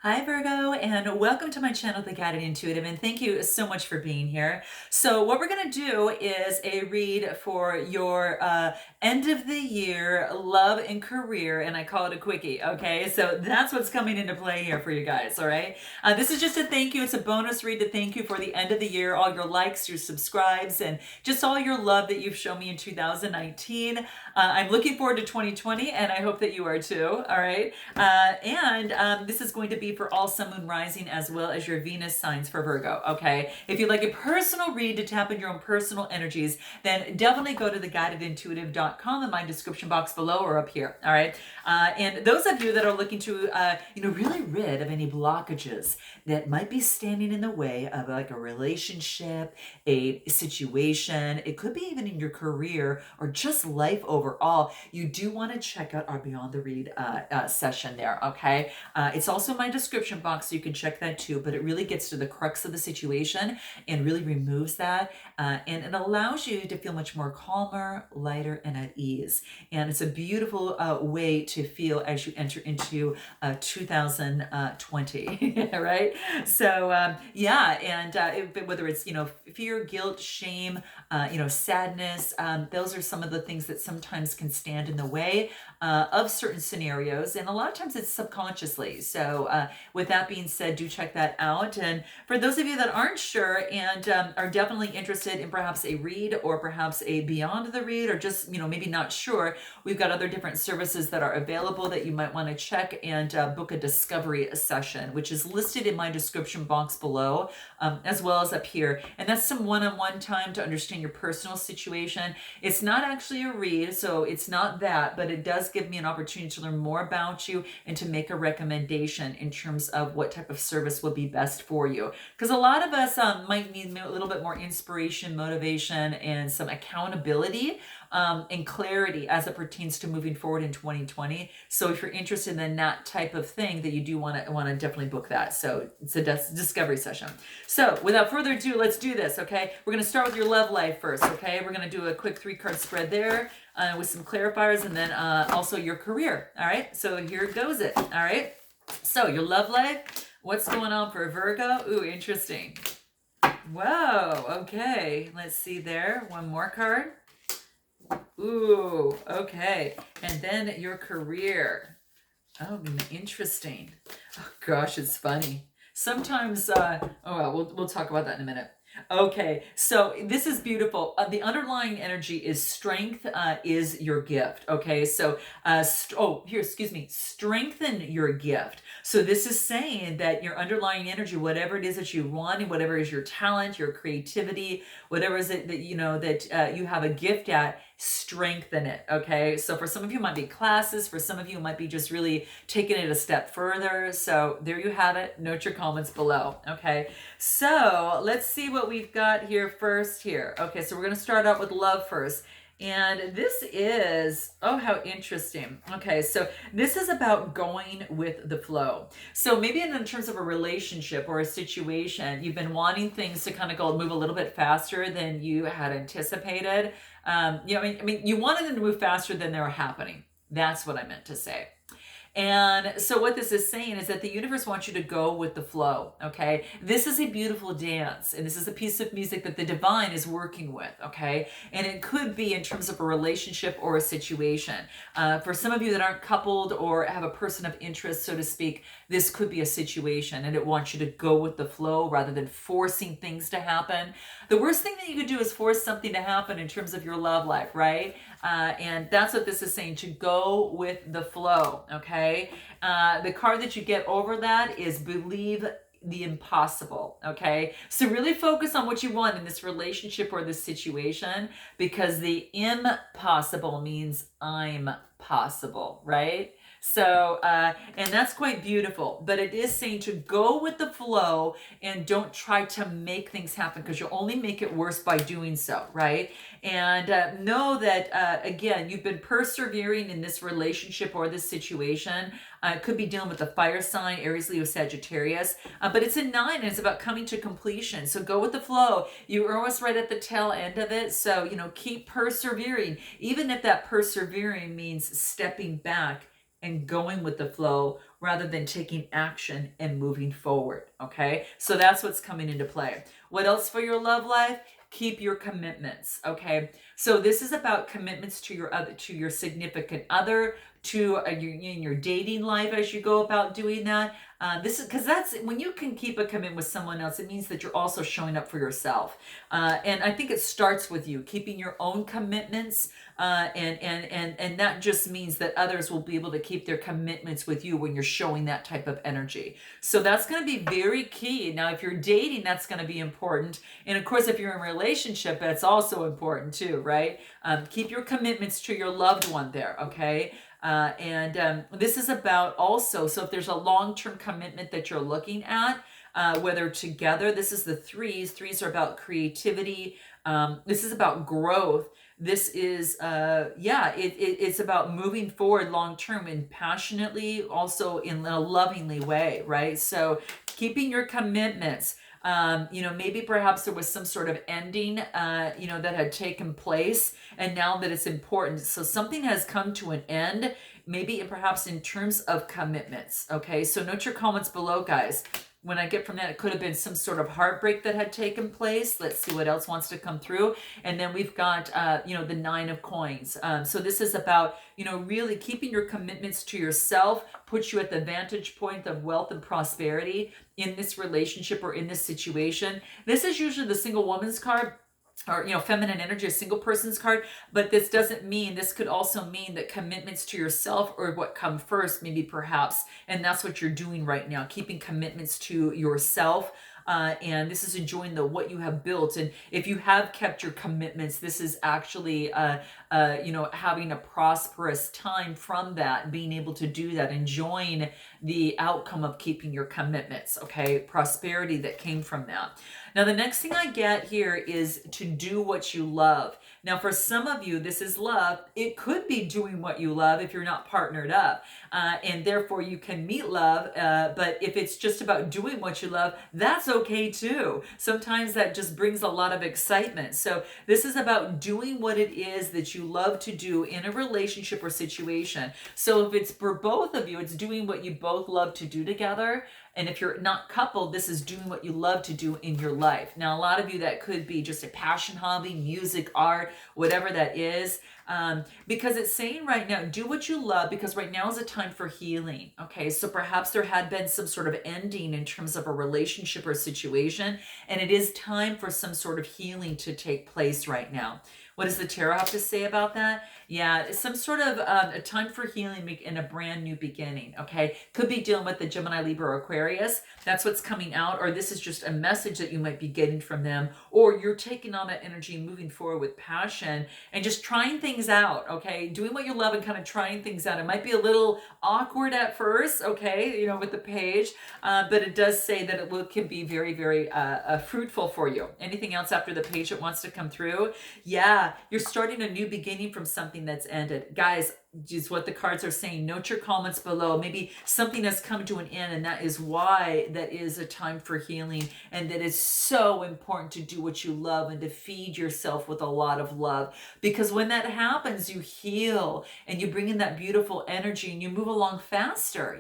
Hi, Virgo, and welcome to my channel, The Guided Intuitive, and thank you so much for being here. So what we're going to do is a read for your end of the year love and career, and I call it a quickie, okay? So that's what's coming into play here for you guys, all right? This is just a thank you. It's a bonus read to thank you for the end of the year, all your likes, your subscribes, and just all your love that you've shown me in 2019. I'm looking forward to 2020, and I hope that you are too, all right? This is going to be for all Sun, Moon, Rising, as well as your Venus signs for Virgo, okay? If you'd like a personal read to tap into your own personal energies, then definitely go to theguidedintuitive.com in my description box below or up here, all right? And those of you that are looking to, really rid of any blockages that might be standing in the way of like a relationship, a situation, it could be even in your career or just life overall, you do want to check out our Beyond the Read session there, okay? It's also in my description box, so you can check that too, but it really gets to the crux of the situation and really removes that, and it allows you to feel much more calmer, lighter, and at ease. And it's a beautiful way to feel as you enter into 2020, right? So whether it's, fear, guilt, shame, sadness, those are some of the things that sometimes can stand in the way of certain scenarios, and a lot of times it's subconsciously. So with that being said, do check that out. And for those of you that aren't sure and are definitely interested in perhaps a read or perhaps a beyond the read, or just maybe not sure, we've got other different services that are available that you might want to check and book a discovery session, which is listed in my description box below, as well as up here. And that's some one-on-one time to understand your personal situation. It's not actually a read, so it's not that, but it does give me an opportunity to learn more about you and to make a recommendation in terms of what type of service would be best for you. Because a lot of us might need a little bit more inspiration, motivation, and some accountability and clarity as it pertains to moving forward in 2020. So if you're interested in that type of thing, that you do want to definitely book that. So it's a discovery session. So without further ado, let's do this, okay? We're going to start with your love life first, okay? We're going to do a quick 3-card spread there with some clarifiers, and then also your career, all right? So here goes it, all right? So your love life, what's going on for Virgo? Ooh, interesting. Whoa, okay. Let's see there. One more card. Ooh, okay. And then your career. Oh, interesting. Oh gosh, it's funny. Sometimes, we'll talk about that in a minute. Okay, so this is beautiful. The underlying energy is strength is your gift. Okay, so strengthen your gift. So this is saying that your underlying energy, whatever it is that you want, and whatever is your talent, your creativity, whatever is it that you have a gift at, strengthen it. Okay, so for some of you it might be classes, for some of you it might be just really taking it a step further. So there you have it. Note your comments below. Okay, so let's see what we've got here first here. Okay, so we're going to start out with love first. And this is, oh, how interesting. Okay, so this is about going with the flow. So maybe in terms of a relationship or a situation, you've been wanting things to kind of move a little bit faster than you had anticipated. You wanted them to move faster than they were happening. That's what I meant to say. And so what this is saying is that the universe wants you to go with the flow, okay? This is a beautiful dance, and this is a piece of music that the divine is working with, okay? And it could be in terms of a relationship or a situation. For some of you that aren't coupled or have a person of interest, so to speak, this could be a situation, and it wants you to go with the flow rather than forcing things to happen. The worst thing that you could do is force something to happen in terms of your love life, right? And that's what this is saying, to go with the flow, okay? The card that you get over that is believe the impossible, okay? So really focus on what you want in this relationship or this situation, because the impossible means I'm possible, right? So, and that's quite beautiful, but it is saying to go with the flow and don't try to make things happen, because you'll only make it worse by doing so, right? And know that, again, you've been persevering in this relationship or this situation. It could be dealing with the fire sign, Aries, Leo, Sagittarius, but it's a 9 and it's about coming to completion. So go with the flow. You're almost right at the tail end of it. So, keep persevering, even if that persevering means stepping back and going with the flow rather than taking action and moving forward. Okay, so that's what's coming into play. What else for your love life? Keep your commitments. Okay, so this is about commitments to your other, to your significant other, to in your dating life as you go about doing that. This is because that's when you can keep a commitment with someone else, it means that you're also showing up for yourself. And I think it starts with you keeping your own commitments, and that just means that others will be able to keep their commitments with you when you're showing that type of energy. So that's going to be very key. Now, if you're dating, that's going to be important, and of course, if you're in a relationship, that's also important too, right? Keep your commitments to your loved one there, okay? This is about also, so if there's a long-term commitment that you're looking at, whether together, this is the threes. Threes are about creativity. This is about growth. This is, it's about moving forward long-term and passionately, also in a lovingly way, right? So keeping your commitments. Maybe perhaps there was some sort of ending, that had taken place, and now that it's important. So something has come to an end, maybe perhaps in terms of commitments. Okay, so note your comments below, guys. When I get from that, it could have been some sort of heartbreak that had taken place. Let's see what else wants to come through. And then we've got, the Nine of Coins. So this is about, really keeping your commitments to yourself, puts you at the vantage point of wealth and prosperity in this relationship or in this situation. This is usually the single woman's card, or feminine energy, a single person's card. But this doesn't mean, this could also mean that commitments to yourself or what come first, maybe perhaps, and that's what you're doing right now, keeping commitments to yourself. And this is enjoying what you have built. And if you have kept your commitments, this is actually, having a prosperous time from that, being able to do that, enjoying the outcome of keeping your commitments. Okay, prosperity that came from that. Now, the next thing I get here is to do what you love. Now, for some of you, this is love. It could be doing what you love if you're not partnered up, and therefore you can meet love. But if it's just about doing what you love, that's okay too. Sometimes that just brings a lot of excitement. So this is about doing what it is that you love to do in a relationship or situation. So if it's for both of you, it's doing what you both love to do together. And if you're not coupled, this is doing what you love to do in your life. Now, a lot of you, that could be just a passion hobby, music, art, whatever that is. Because it's saying right now, do what you love, because right now is a time for healing. Okay, so perhaps there had been some sort of ending in terms of a relationship or situation, and it is time for some sort of healing to take place right now. What does the tarot have to say about that? Yeah, some sort of a time for healing and a brand new beginning, okay? Could be dealing with the Gemini, Libra, or Aquarius. That's what's coming out, or this is just a message that you might be getting from them, or you're taking on that energy and moving forward with passion and just trying things out, okay? Doing what you love and kind of trying things out. It might be a little awkward at first, okay, with the page, but it does say that it can be very, very fruitful for you. Anything else after the page that wants to come through? Yeah, you're starting a new beginning from something that's ended. Guys, just what the cards are saying. Note your comments below. Maybe something has come to an end, and that is why that is a time for healing, and that it's so important to do what you love and to feed yourself with a lot of love. Because when that happens, you heal and you bring in that beautiful energy and you move along faster,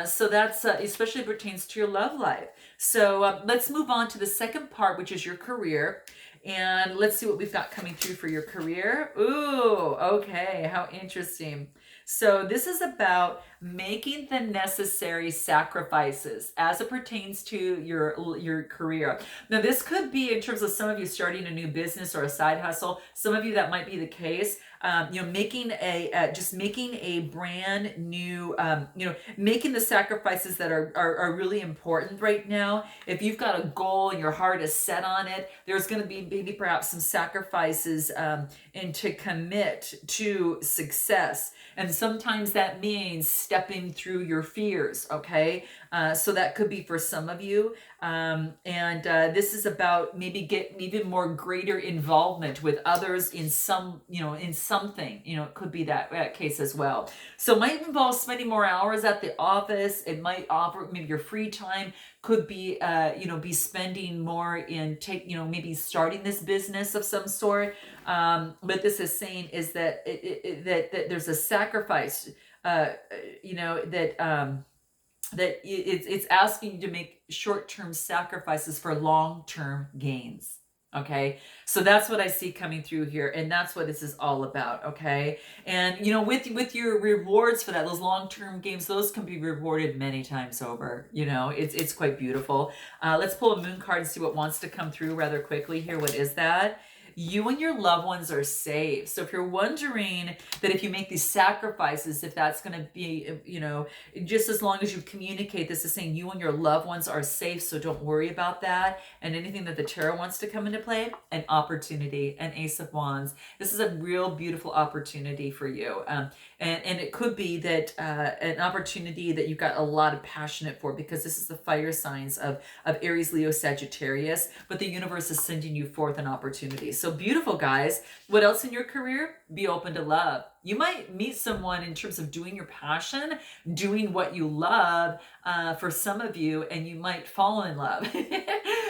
So that's especially pertains to your love life. So let's move on to the second part, which is your career. And let's see what we've got coming through for your career. Ooh, okay, how interesting. So this is about making the necessary sacrifices as it pertains to your career. Now, this could be in terms of some of you starting a new business or a side hustle. Some of you, that might be the case. Making a brand new, making the sacrifices that are really important right now. If you've got a goal and your heart is set on it, there's going to be maybe perhaps some sacrifices and to commit to success. And sometimes that means stepping through your fears, okay? So that could be for some of you. This is about maybe get even more greater involvement with others in something, it could be that case as well. So it might involve spending more hours at the office. It might offer maybe your free time could be, be spending more in maybe starting this business of some sort. But this is saying is that that there's a sacrifice you know, that it's asking you to make short-term sacrifices for long-term gains. Okay, so that's what I see coming through here, and that's what this is all about. Okay, and you know, with your rewards for that, those long-term games, those can be rewarded many times over. You know, it's quite beautiful. Let's pull a moon card and see what wants to come through rather quickly here. What is that? You and your loved ones are safe. So if you're wondering that if you make these sacrifices, if that's going to be, you know, just as long as you communicate, this is saying you and your loved ones are safe. So don't worry about that. And anything that the tarot wants to come into play, an opportunity, an Ace of Wands. This is a real beautiful opportunity for you. And it could be that an opportunity that you've got a lot of passionate for, because this is the fire signs of Aries, Leo, Sagittarius, but the universe is sending you forth an opportunity. So beautiful, guys. What else in your career? Be open to love. You might meet someone in terms of doing your passion, doing what you love, for some of you, and you might fall in love.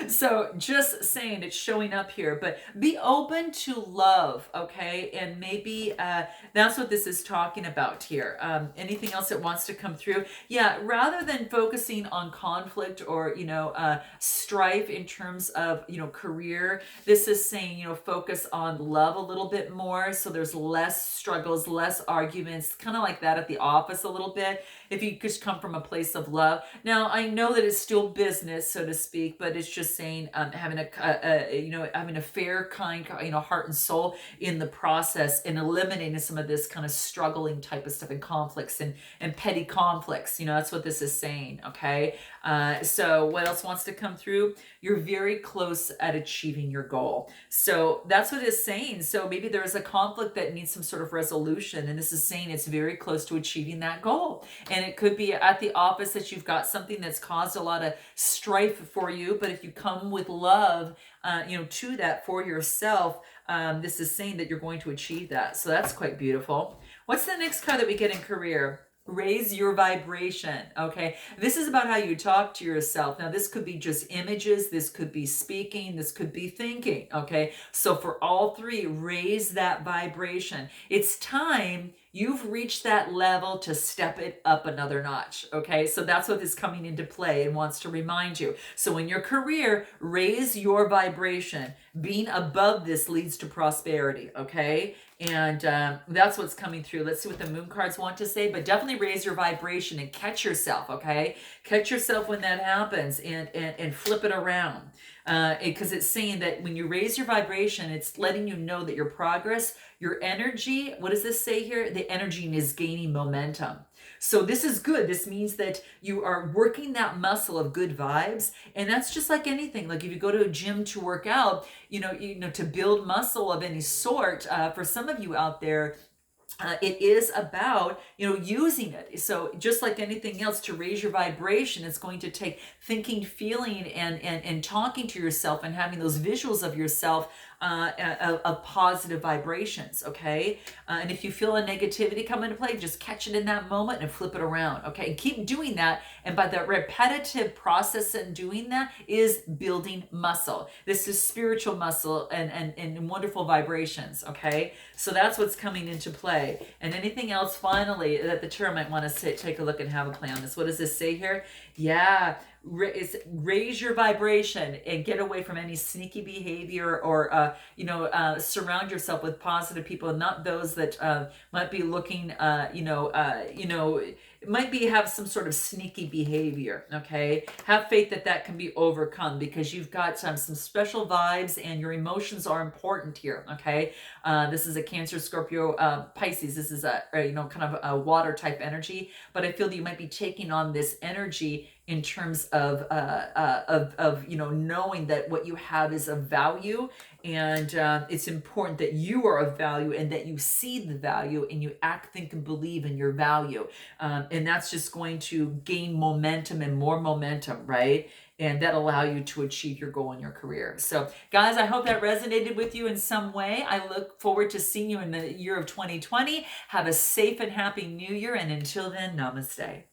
So just saying, it's showing up here, but be open to love, okay? And maybe that's what this is talking about here. Anything else that wants to come through? Yeah, rather than focusing on conflict or, you know, strife in terms of, you know, career, this is saying, you know, focus on love a little bit more. So there's less struggles, less arguments, kind of like that at the office a little bit, if you just come from a place of love. Now, I know that it's still business, so to speak, but it's just saying having you know, having a fair, kind, you know, heart and soul in the process, and eliminating some of this kind of struggling type of stuff and conflicts and petty conflicts. You know, that's what this is saying, okay? So what else wants to come through? You're very close at achieving your goal. So that's what it's saying. So maybe there is a conflict that needs some sort of resolution, and this is saying it's very close to achieving that goal. And it could be at the office that you've got something that's caused a lot of strife for you, but if you come with love, you know, to that for yourself, this is saying that you're going to achieve that. So that's quite beautiful. What's the next card that we get in career? Raise your vibration. Okay, this is about how you talk to yourself. Now, this could be just images, this could be speaking, this could be thinking. Okay, so for all three, raise that vibration. It's time you've reached that level to step it up another notch. Okay, so that's what is coming into play and wants to remind you. So in your career, raise your vibration. Being above this leads to prosperity. Okay, and that's what's coming through. Let's see what the moon cards want to say, but definitely raise your vibration and catch yourself. Okay, catch yourself when that happens, and flip it around, because it's saying that when you raise your vibration, it's letting you know that your progress, your energy, what does this say here? The energy is gaining momentum. So this is good. This means that you are working that muscle of good vibes. And that's just like anything. Like if you go to a gym to work out, you know, to build muscle of any sort, for some of you out there, it is about, you know, using it. So just like anything else, to raise your vibration, it's going to take thinking, feeling, and talking to yourself and having those visuals of yourself, of positive vibrations. Okay, and if you feel a negativity come into play, just catch it in that moment and flip it around. Okay, and keep doing that. And by the repetitive process in doing that is building muscle. This is spiritual muscle and wonderful vibrations. Okay, so that's what's coming into play. And anything else finally that the tarot might want to take a look and have a play on this. What does this say here? Yeah, raise your vibration and get away from any sneaky behavior, or you know, surround yourself with positive people, not those that might be looking, you know, might be have some sort of sneaky behavior. Okay, have faith that that can be overcome, because you've got some special vibes and your emotions are important here. Okay, this is a Cancer, Scorpio, Pisces. This is a you know, kind of a water type energy, but I feel that you might be taking on this energy in terms of you know, knowing that what you have is of value, and it's important that you are of value and that you see the value and you act, think, and believe in your value, and that's just going to gain momentum and more momentum, right? And that allow you to achieve your goal in your career. So guys, I hope that resonated with you in some way. I look forward to seeing you in the year of 2020. Have a safe and happy new year, and until then, namaste.